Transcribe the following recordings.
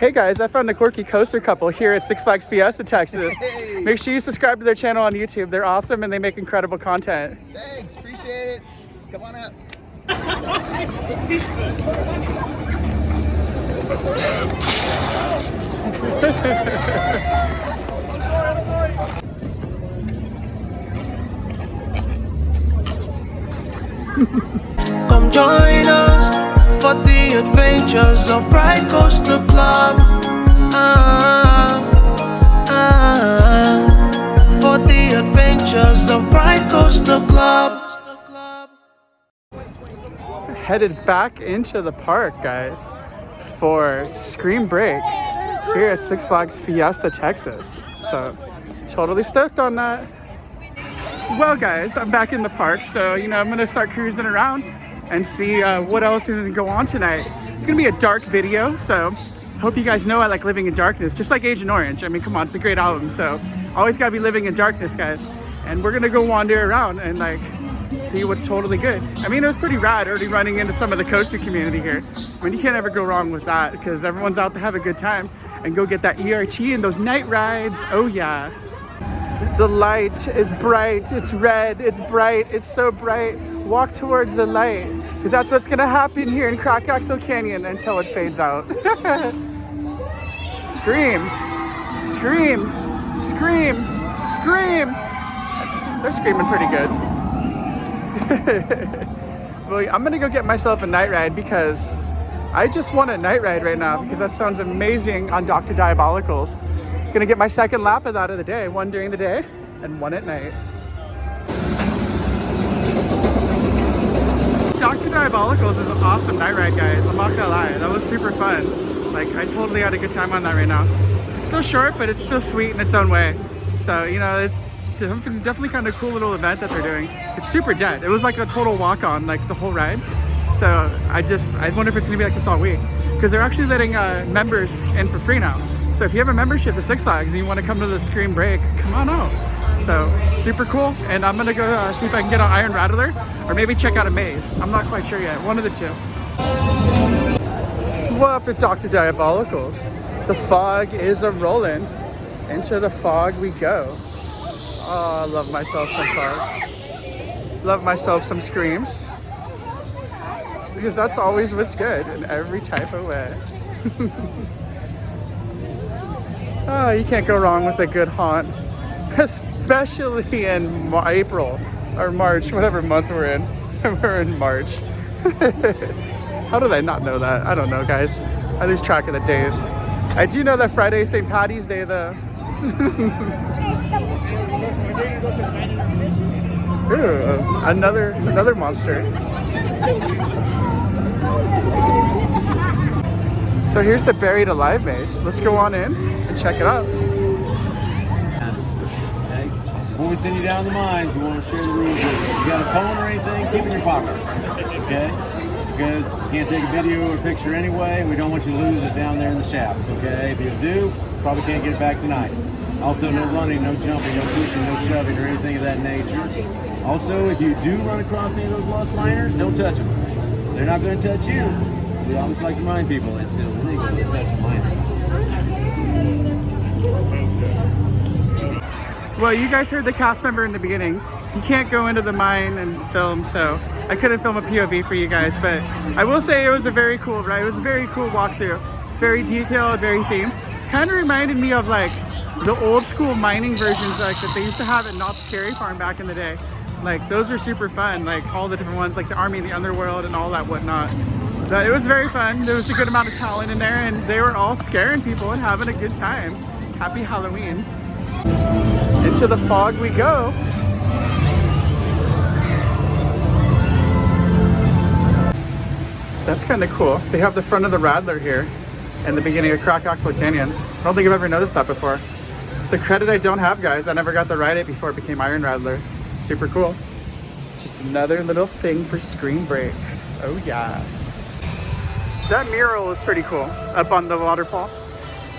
Hey guys, I found a quirky coaster couple here at Six Flags Fiesta, Texas. Hey. Make sure you subscribe to their channel on YouTube. They're awesome and they make incredible content. Thanks, appreciate it. Come on up. Come join us for the adventures of Pride Coaster Club. For the adventures of Pride Coaster Club. Headed back into the park, guys, for Scream Break here at Six Flags Fiesta, Texas. So, totally stoked on that. Well, guys, I'm back in the park, so, I'm going to start cruising around and see what else is going to go on tonight. It's going to be a dark video, so hope you guys know I like living in darkness, just like Agent Orange. I mean, come on, it's a great album, so always got to be living in darkness, guys. And we're going to go wander around and, see what's totally good. I mean, it was pretty rad already running into some of the coaster community here. I mean, you can't ever go wrong with that because everyone's out to have a good time and go get that ERT and those night rides. Oh, yeah. The light is bright, it's red, it's bright, it's so bright. Walk towards the light, because that's what's gonna happen here in Crack-Axle Canyon until it fades out. Scream, scream, scream, scream. They're screaming pretty good. Well, I'm gonna go get myself a night ride because I just want a night ride right now because that sounds amazing on Dr. Diabolical's. Gonna get my second lap of that of the day, one during the day and one at night. Dr. Diabolical's is an awesome night ride, guys. I'm not gonna lie, that was super fun. Like, I totally had a good time on that right now. It's still short, but it's still sweet in its own way. So, it's definitely kind of a cool little event that they're doing. It's super dead. It was like a total walk on, like the whole ride. So I wonder if it's gonna be like this all week. Because they're actually letting members in for free now. So if you have a membership to Six Flags and you want to come to the Scream Break, come on out. So super cool. And I'm gonna go see if I can get an Iron Rattler or maybe check out a maze. I'm not quite sure yet, one of the two. What up at Dr. Diabolical's? The fog is a-rolling. Into the fog we go. Oh, I love myself some fog. Love myself some screams. Because that's always what's good in every type of way. Oh, you can't go wrong with a good haunt. Especially in April or March, whatever month we're in. We're in March. How did I not know that? I don't know, guys. I lose track of the days. I do know that Friday is St. Patty's Day, though. Ooh, another monster. So here's the Buried Alive maze. Let's go on in and check it out. Okay. Before we send you down the mines, we want to share the rules. If you got a phone or anything, keep it in your pocket. Okay? Because you can't take a video or a picture anyway. We don't want you to lose it down there in the shafts. Okay? If you do, probably can't get it back tonight. Also, no running, no jumping, no pushing, no shoving, or anything of that nature. Also, if you do run across any of those lost miners, don't touch them. They're not going to touch you. We always like to remind people it's illegal to touch a miner. Well, you guys heard the cast member in the beginning. He can't go into the mine and film, so I couldn't film a POV for you guys, but I will say it was a very cool ride. It was a very cool walkthrough. Very detailed, very themed. Kind of reminded me of like the old school mining versions like that they used to have at Knott's Scary Farm back in the day. Like those are super fun, like all the different ones, like the Army of the Underworld and all that whatnot. But it was very fun. There was a good amount of talent in there and they were all scaring people and having a good time. Happy Halloween. Into the fog we go. That's kind of cool. They have the front of the Rattler here in the beginning of Crack-Axle Canyon. I don't think I've ever noticed that before. It's a credit I don't have, guys. I never got to ride it before it became Iron Rattler. Super cool. Just another little thing for Scream Break. Oh yeah. That mural is pretty cool up on the waterfall.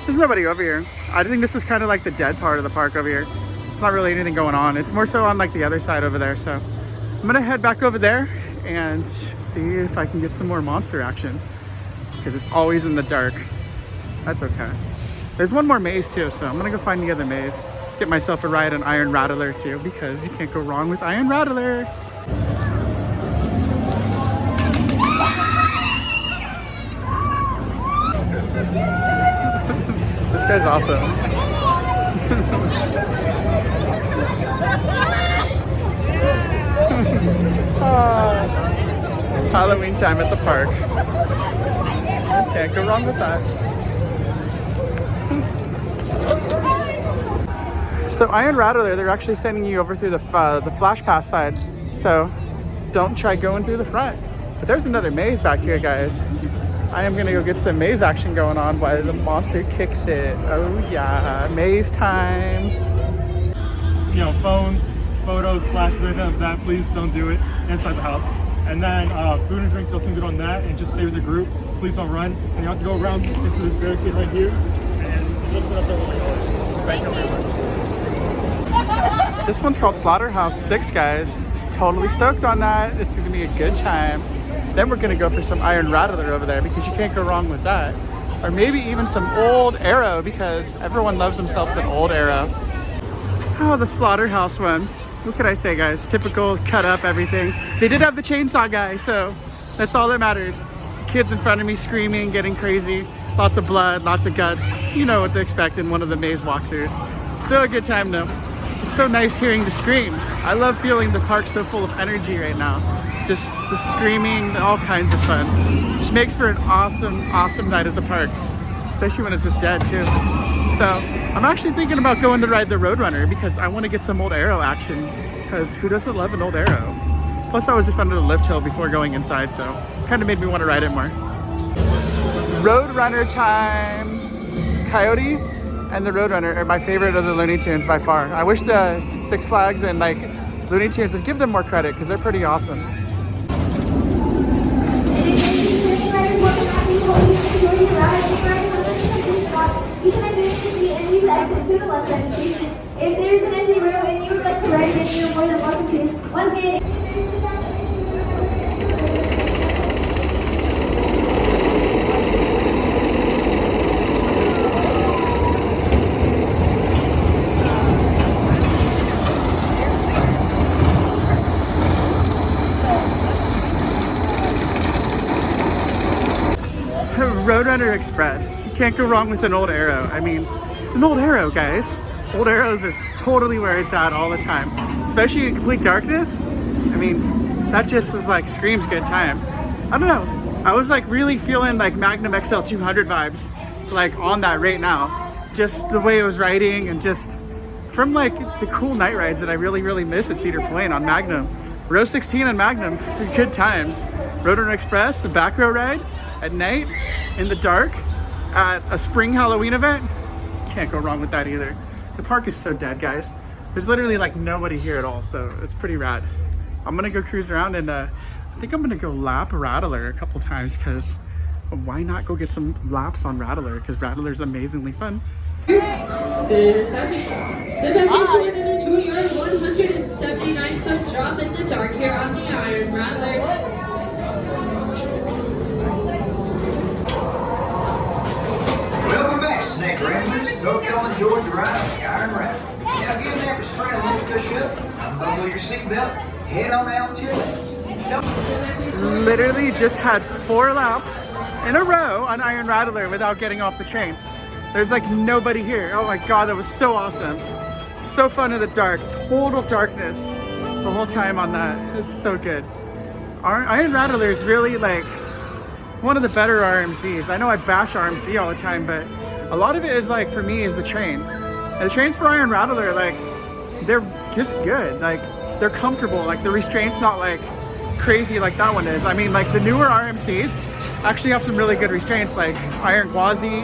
There's nobody over here. I think this is kind of like the dead part of the park over here. It's not really anything going on. It's more so on like the other side over there. So I'm gonna head back over there and see if I can get some more monster action because it's always in the dark. That's okay. There's one more maze too, so I'm gonna go find the other maze. Get myself a ride on Iron Rattler too, because you can't go wrong with Iron Rattler. This guy's awesome. Halloween time at the park. Can't go wrong with that. So Iron Rattler, they're actually sending you over through the flash pass side. So don't try going through the front. But there's another maze back here, guys. I am gonna go get some maze action going on while the monster kicks it. Oh yeah, maze time. You know, phones, photos, flashes, anything like that, please don't do it inside the house. And then food and drinks, also good on that, and just stay with the group. Please don't run. And you have to go around into this barricade right here, and just put up there. Thank you very much. This one's called Slaughterhouse 6, guys. It's totally stoked on that. It's gonna be a good time. Then we're gonna go for some Iron Rattler over there because you can't go wrong with that. Or maybe even some Old Arrow because everyone loves themselves an Old Arrow. Oh, the Slaughterhouse one. What could I say, guys? Typical, cut up, everything. They did have the chainsaw guy, so that's all that matters. The kids in front of me screaming, getting crazy. Lots of blood, lots of guts. You know what to expect in one of the maze walkthroughs. Still a good time though. It's so nice hearing the screams. I love feeling the park so full of energy right now. Just the screaming, all kinds of fun. Just makes for an awesome, awesome night at the park. Especially when it's just dead too. So I'm actually thinking about going to ride the Roadrunner because I want to get some Old Arrow action. Because who doesn't love an Old Arrow? Plus I was just under the lift hill before going inside, so kind of made me want to ride it more. Roadrunner time. Coyote and the Roadrunner are my favorite of the Looney Tunes by far. I wish the Six Flags and like Looney Tunes would give them more credit because they're pretty awesome. If there's an empty room and you would like to ride it, you're more than welcome to. Once again, Roadrunner Express. You can't go wrong with an Old Arrow. I mean, it's an Old Arrow, guys. Old Arrows is totally where it's at all the time. Especially in complete darkness. I mean, that just is like screams good time. I don't know. I was like really feeling like Magnum XL 200 vibes like on that right now. Just the way it was riding and just from like the cool night rides that I really, really miss at Cedar Point on Magnum. Row 16 on Magnum, good times. Roadrunner Express, the back row ride at night in the dark at a spring Halloween event. Can't go wrong with that either. The park is so dead, guys. There's literally like nobody here at all, so it's pretty rad. I'm gonna go cruise around and I think I'm gonna go lap Rattler a couple times because why not go get some laps on Rattler because Rattler's amazingly fun. Dispatching. Sit back, be sworn, and enjoy your 179-foot drop in the dark here on the Iron Rattler. Welcome back, Snake Ramblers. Hope y'all enjoyed the ride on the Iron Rattler. Now give that restraint a little push up, unbuckle your seatbelt, head on out to your left. Literally just had 4 laps in a row on Iron Rattler without getting off the train. There's like nobody here. Oh my God, that was so awesome. So fun in the dark, total darkness the whole time on that. It was so good. Iron Rattler is really like one of the better RMCs. I know I bash RMC all the time, but a lot of it is like, for me, is the trains. And the trains for Iron Rattler, like, they're just good. Like, they're comfortable. Like, the restraint's not like crazy like that one is. I mean, like the newer RMCs actually have some really good restraints, like Iron Quasi,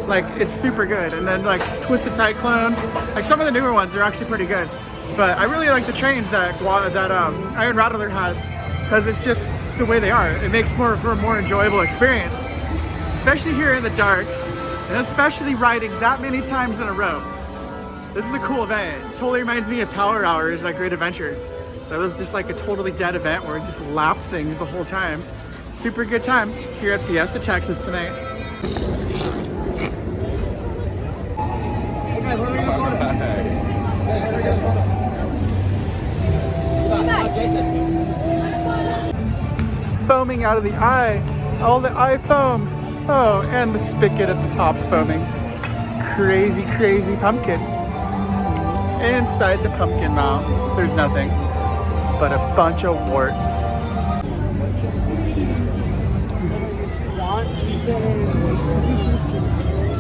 like it's super good. And then like Twisted Cyclone, like some of the newer ones are actually pretty good. But I really like the trains that Iron Rattler has because it's just the way they are. It makes for a more enjoyable experience, especially here in the dark, and especially riding that many times in a row. This is a cool event. It totally reminds me of Power Hours at Great Adventure. That was just like a totally dead event where it just lapped things the whole time. Super good time here at Fiesta, Texas tonight. foaming out of the eye. All the eye foam. Oh, and the spigot at the top's foaming. Crazy, crazy pumpkin. Inside the pumpkin mouth, there's nothing but a bunch of warts.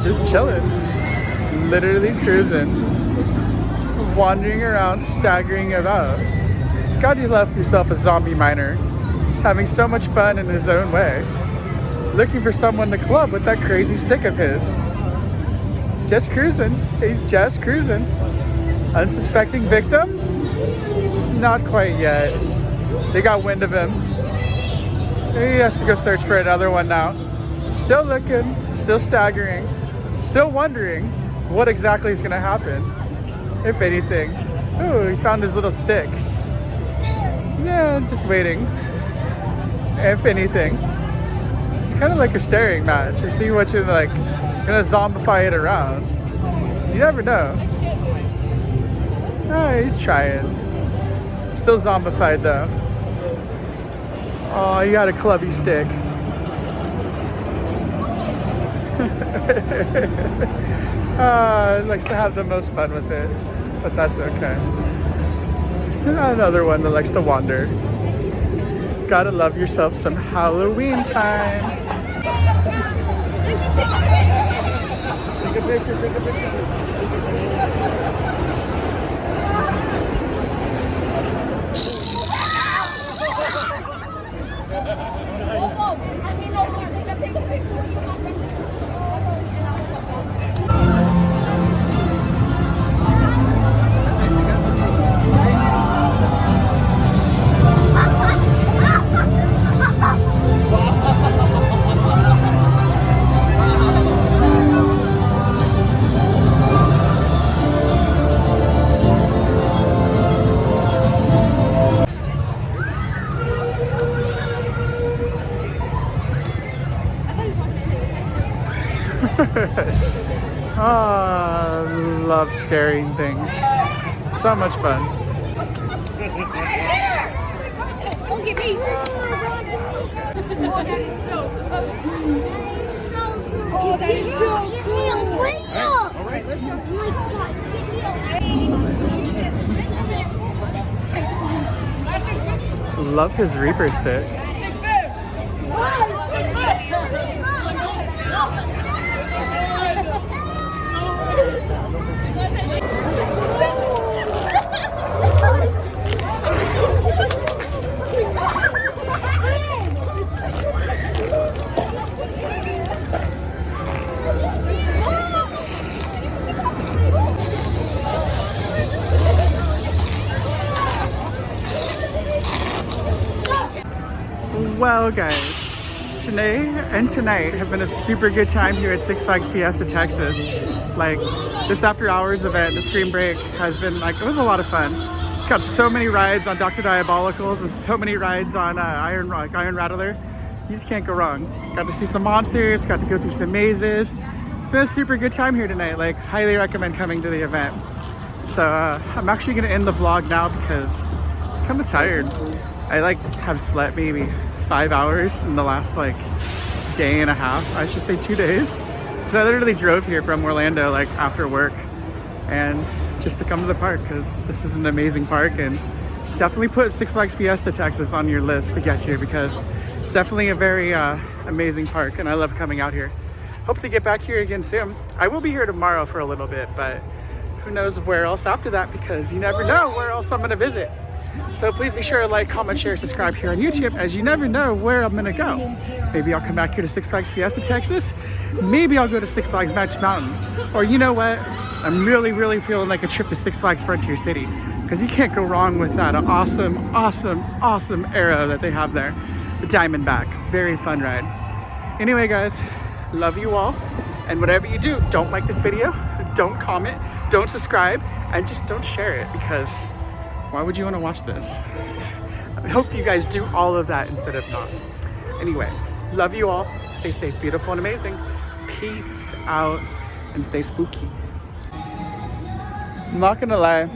Just chilling, literally cruising, wandering around, staggering about. God, you left yourself a zombie miner. He's having so much fun in his own way. Looking for someone to club with that crazy stick of his. Just cruising, he's just cruising. Unsuspecting victim? Not quite yet. They got wind of him. He has to go search for another one now. Still looking, still staggering. Still wondering what exactly is going to happen, if anything. Oh, he found his little stick. Yeah, just waiting. If anything. It's kind of like a staring match to see what you're like going to zombify it around. You never know. Oh, he's trying. Still zombified though. Oh, you got a clubby stick. Likes to have the most fun with it, but that's okay. Another one that likes to wander. Gotta love yourself some Halloween time. Take a picture, take a picture. Love scaring things. So much fun. Don't get me. Oh, that is so cool. Oh, that is so cool. All right, let's go. Love his Reaper stick. Well, guys, today and tonight have been a super good time here at Six Flags Fiesta, Texas. Like, this after hours event, the Scream Break, has been like, it was a lot of fun. Got so many rides on Dr. Diabolicals and so many rides on Iron Rattler. You just can't go wrong. Got to see some monsters, got to go through some mazes. It's been a super good time here tonight. Like, highly recommend coming to the event. So I'm actually gonna end the vlog now because I'm kind of tired. I have slept maybe 5 hours in the last day and a half. I should say 2 days. So I literally drove here from Orlando after work and just to come to the park because this is an amazing park, and definitely put Six Flags Fiesta, Texas on your list to get to because it's definitely a very amazing park and I love coming out here. Hope to get back here again soon. I will be here tomorrow for a little bit, but who knows where else after that because you never know where else I'm gonna visit. So please be sure to like, comment, share, subscribe here on YouTube, as you never know where I'm gonna go. Maybe I'll come back here to Six Flags Fiesta, Texas. Maybe I'll go to Six Flags Magic Mountain. Or you know what? I'm really feeling like a trip to Six Flags Frontier City because you can't go wrong with that awesome era that they have there. The Diamondback, very fun ride. Anyway, guys, love you all. And whatever you do, don't like this video, don't comment, don't subscribe, and just don't share it because why would you want to watch this? I hope you guys do all of that instead of not. Anyway, love you all. Stay safe, beautiful, and amazing. Peace out and stay spooky. I'm not gonna lie,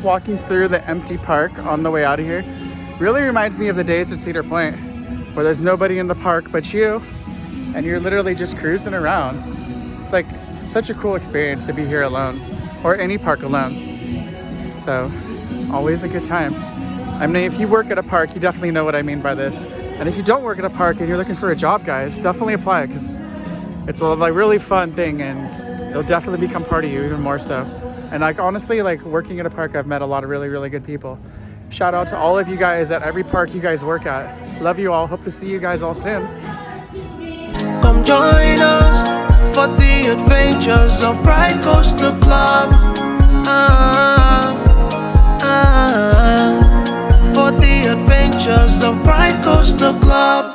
walking through the empty park on the way out of here really reminds me of the days at Cedar Point. where there's nobody in the park but you, and you're literally just cruising around. It's like such a cool experience to be here alone, or any park alone. So always a good time. I mean, if you work at a park, you definitely know what I mean by this. And if you don't work at a park and you're looking for a job, guys, definitely apply, because it's a like really fun thing, and it'll definitely become part of you even more so. And like honestly, like working at a park, I've met a lot of really, really good people. Shout out to all of you guys at every park you guys work at. Love you all. Hope to see you guys all soon. Come join us for the adventures of Pride Coaster Club. For the adventures of Pride Coaster Club.